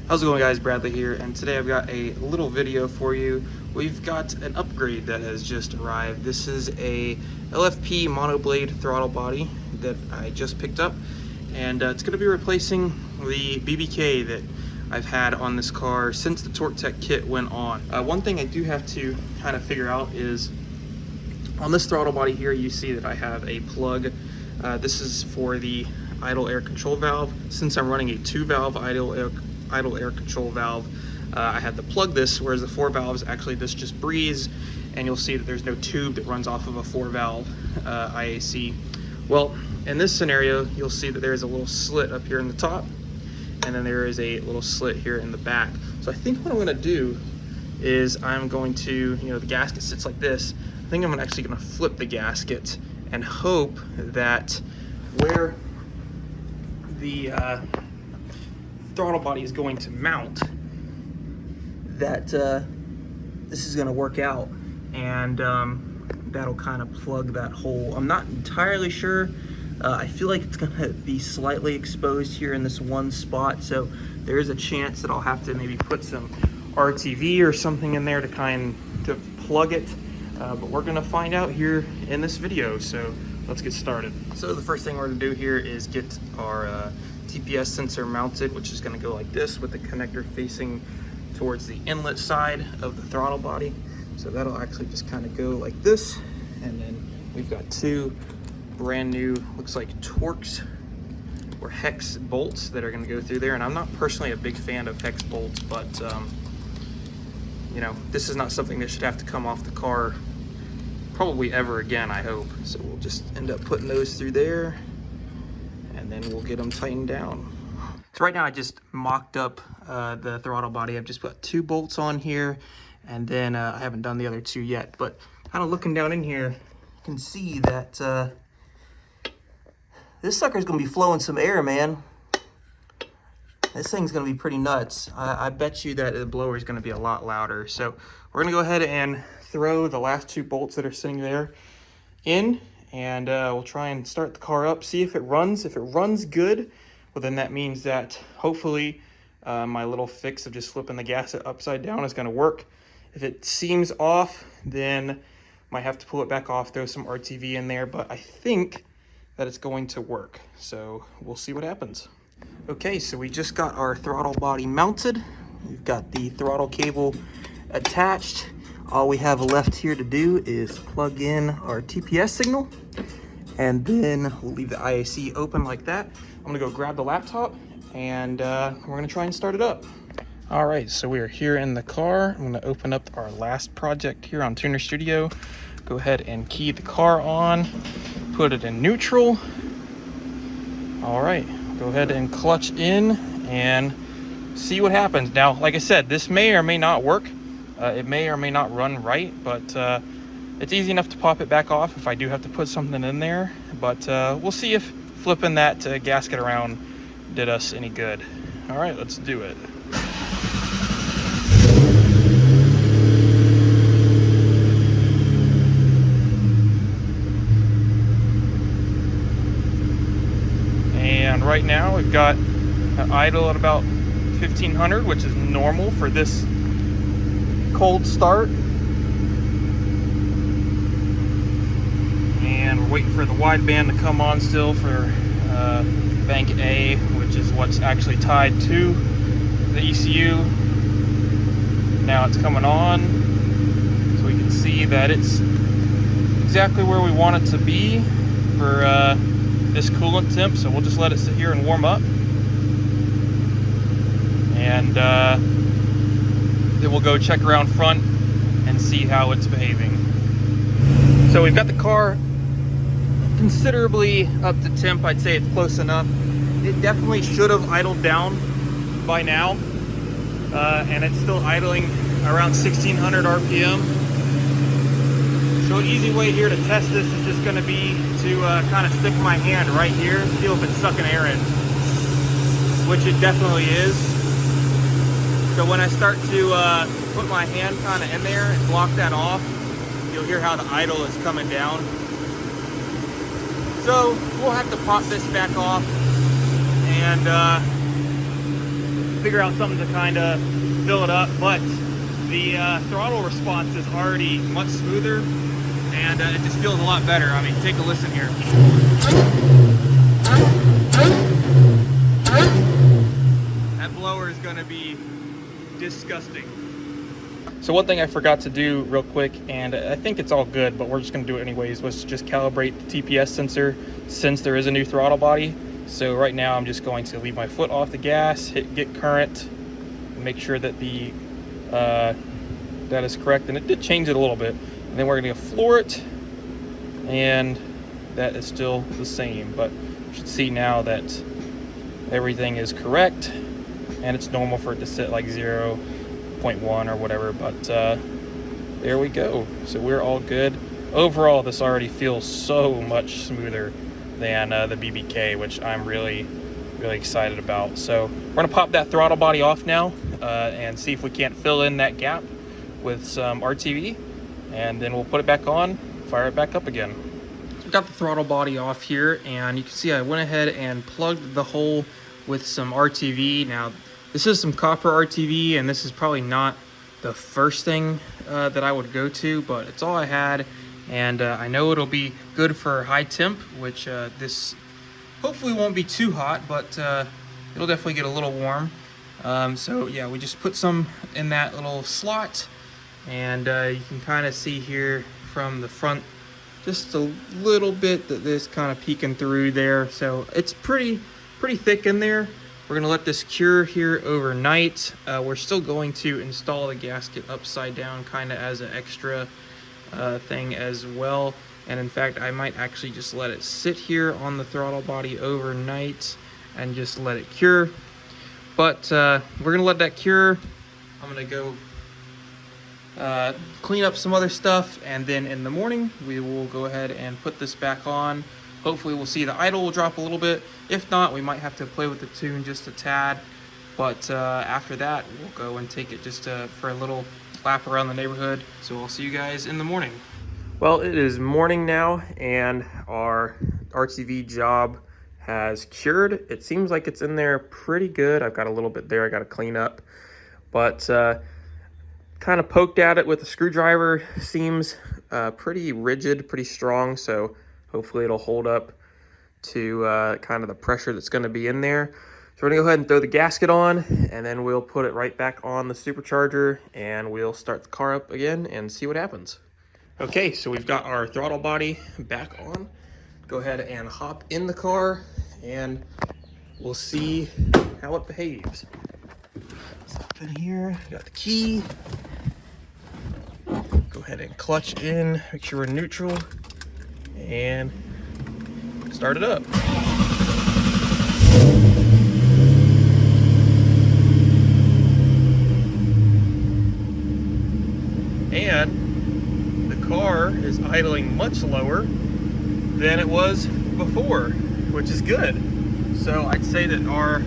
How's it going, guys? Bradley here, and today I've got a little video for you. We've got an upgrade that has just arrived. This is a LFP monoblade throttle body that I just picked up, and it's going to be replacing the BBK that I've had on this car since the Torque Tech kit went on. One thing I do have to kind of figure out is on this throttle body here, you see that I have a plug. This is for the idle air control valve. Since I'm running a 2-valve idle air control valve, I had to plug this, whereas the 4 valves, actually this just breathes, and you'll see that there's no tube that runs off of a 4-valve IAC. Well, in this scenario, you'll see that there's a little slit up here in the top, and then there is a little slit here in the back. So I think what I'm gonna do is I'm going to, the gasket sits like this. I think I'm actually gonna flip the gasket and hope that where the throttle body is going to mount, that this is going to work out, and that'll kind of plug that hole. I'm not entirely sure. I feel like it's going to be slightly exposed here in this one spot, so there is a chance that I'll have to maybe put some RTV or something in there to plug it, but we're going to find out here in this video, so let's get started. So the first thing we're going to do here is get our TPS sensor mounted, which is going to go like this with the connector facing towards the inlet side of the throttle body. So that'll actually just kind of go like this, and then we've got two brand new, looks like Torx or hex bolts that are going to go through there. And I'm not personally a big fan of hex bolts, but this is not something that should have to come off the car probably ever again, I hope. So we'll just end up putting those through there, and then we'll get them tightened down. So right now I just mocked up the throttle body. I've just put 2 bolts on here, and then I haven't done the other 2 yet, but kind of looking down in here, you can see that this sucker's gonna be flowing some air, man. This thing's gonna be pretty nuts. I bet you that the blower is gonna be a lot louder. So we're gonna go ahead and throw the last 2 bolts that are sitting there in, and we'll try and start the car up, see if it runs. If it runs good, well, then that means that hopefully my little fix of just flipping the gasket upside down is gonna work. If it seems off, then might have to pull it back off, throw some RTV in there, but I think that it's going to work. So we'll see what happens. Okay, so we just got our throttle body mounted. We've got the throttle cable attached. All we have left here to do is plug in our TPS signal, and then we'll leave the IAC open like that. I'm gonna go grab the laptop, and we're gonna try and start it up. All right, so we are here in the car. I'm gonna open up our last project here on Tuner Studio. Go ahead and key the car on, put it in neutral. All right, go ahead and clutch in and see what happens. Now, like I said, this may or may not work. It may or may not run right, but it's easy enough to pop it back off if I do have to put something in there. But we'll see if flipping that gasket around did us any good. All right, let's do it. And right now we've got an idle at about 1500, which is normal for this cold start. And we're waiting for the wideband to come on still for bank A, which is what's actually tied to the ECU. Now it's coming on, so we can see that it's exactly where we want it to be for this coolant temp. So we'll just let it sit here and warm up, and then we'll go check around front and see how it's behaving. So we've got the car considerably up to temp. I'd say it's close enough. It definitely should have idled down by now, and it's still idling around 1600 RPM. So an easy way here to test this is just going to be to kind of stick my hand right here, feel if it's sucking air in, which it definitely is. So when I start to put my hand kind of in there and block that off, you'll hear how the idle is coming down. So we'll have to pop this back off and figure out something to kind of fill it up, but the throttle response is already much smoother, and it just feels a lot better. I mean, take a listen here. That blower is going to be disgusting. So one thing I forgot to do real quick, and I think it's all good, but we're just going to do it anyways, was to just calibrate the TPS sensor since there is a new throttle body. So right now I'm just going to leave my foot off the gas, hit get current, and make sure that the that is correct. And it did change it a little bit. And then we're going to floor it, and that is still the same. But you should see now that everything is correct, and it's normal for it to sit like 0.1 or whatever. But there we go. So we're all good. Overall, this already feels so much smoother than the BBK, which I'm really excited about. So we're gonna pop that throttle body off now and see if we can't fill in that gap with some RTV, and then we'll put it back on, fire it back up again. So we got the throttle body off here, and you can see I went ahead and plugged the hole with some RTV. Now this is some copper RTV, and this is probably not the first thing that I would go to, but it's all I had. And I know it'll be good for high temp, which this hopefully won't be too hot, but it'll definitely get a little warm. So yeah, we just put some in that little slot, and you can kind of see here from the front just a little bit that this kind of peeking through there. So it's pretty thick in there. We're gonna let this cure here overnight. We're still going to install the gasket upside down kind of as an extra thing as well. And in fact, I might actually just let it sit here on the throttle body overnight and just let it cure. But we're gonna let that cure. I'm gonna go clean up some other stuff, and then in the morning we will go ahead and put this back on. Hopefully we'll see the idle will drop a little bit. If not, we might have to play with the tune just a tad. But after that, we'll go and take it just for a little lap around the neighborhood. So I'll see you guys in the morning. Well, it is morning now, and our RTV job has cured. It seems like it's in there pretty good. I've got a little bit there I got to clean up, but kind of poked at it with a screwdriver. Seems pretty rigid, pretty strong, so hopefully it'll hold up to kind of the pressure that's going to be in there. So we're gonna go ahead and throw the gasket on, and then we'll put it right back on the supercharger, and we'll start the car up again and see what happens. Okay, so we've got our throttle body back on. Go ahead and hop in the car, and we'll see how it behaves. So up in here, got the key. Go ahead and clutch in, make sure we're neutral, and start it up. And the car is idling much lower than it was before, which is good. So I'd say that our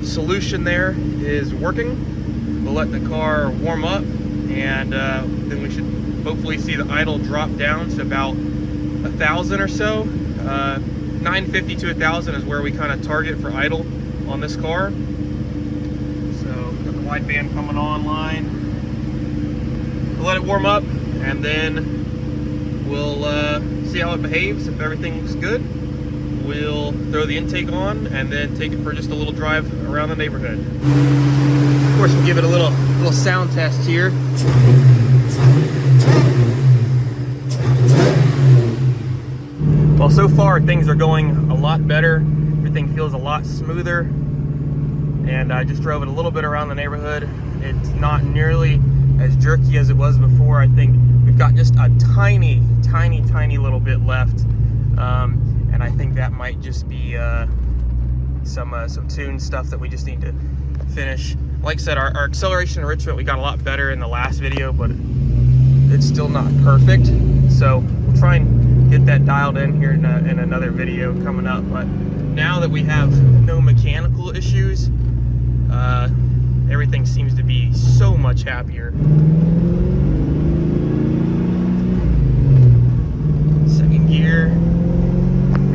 solution there is working. We'll let the car warm up, and then we should hopefully see the idle drop down to about 1,000 or so. 950 to 1,000 is where we kind of target for idle on this car. So got the wideband coming online. We'll let it warm up, and then we'll see how it behaves. If everything looks good, we'll throw the intake on and then take it for just a little drive around the neighborhood. Of course, we'll give it a little sound test here. Well, so far things are going a lot better. Everything feels a lot smoother, and I just drove it a little bit around the neighborhood. It's not nearly as jerky as it was before. I think we've got just a tiny little bit left, and I think that might just be some tune stuff that we just need to finish. Like I said, our acceleration enrichment, we got a lot better in the last video, but it's still not perfect. So we'll try and get that dialed in here in another video coming up. But now that we have no mechanical issues, everything seems to be so much happier. Second gear,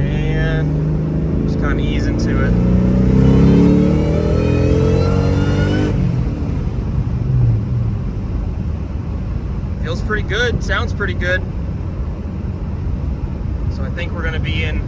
and just kind of ease into it. good, sounds pretty good. So I think we're gonna be in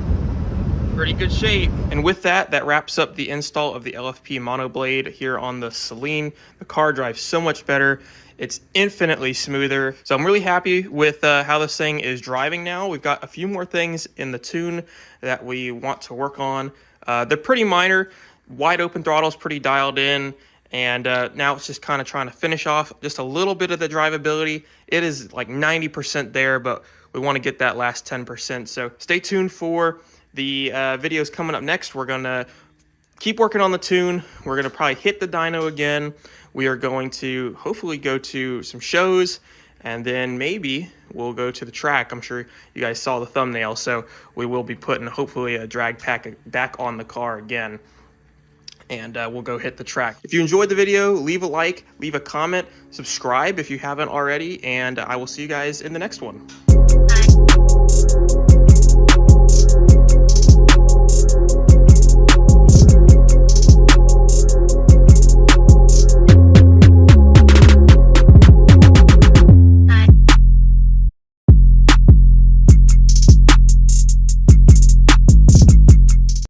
pretty good shape. And with that, that wraps up the install of the LFP monoblade here on the Celine. The car drives so much better. It's infinitely smoother. So I'm really happy with how this thing is driving now. We've got a few more things in the tune that we want to work on. They're pretty minor. Wide open throttle is pretty dialed in. And now it's just kind of trying to finish off just a little bit of the drivability. It is like 90% there, but we want to get that last 10%. So stay tuned for the videos coming up next. We're going to keep working on the tune. We're going to probably hit the dyno again. We are going to hopefully go to some shows, and then maybe we'll go to the track. I'm sure you guys saw the thumbnail, so we will be putting hopefully a drag pack back on the car again, and we'll go hit the track. If you enjoyed the video, leave a like, leave a comment, subscribe if you haven't already, and I will see you guys in the next one.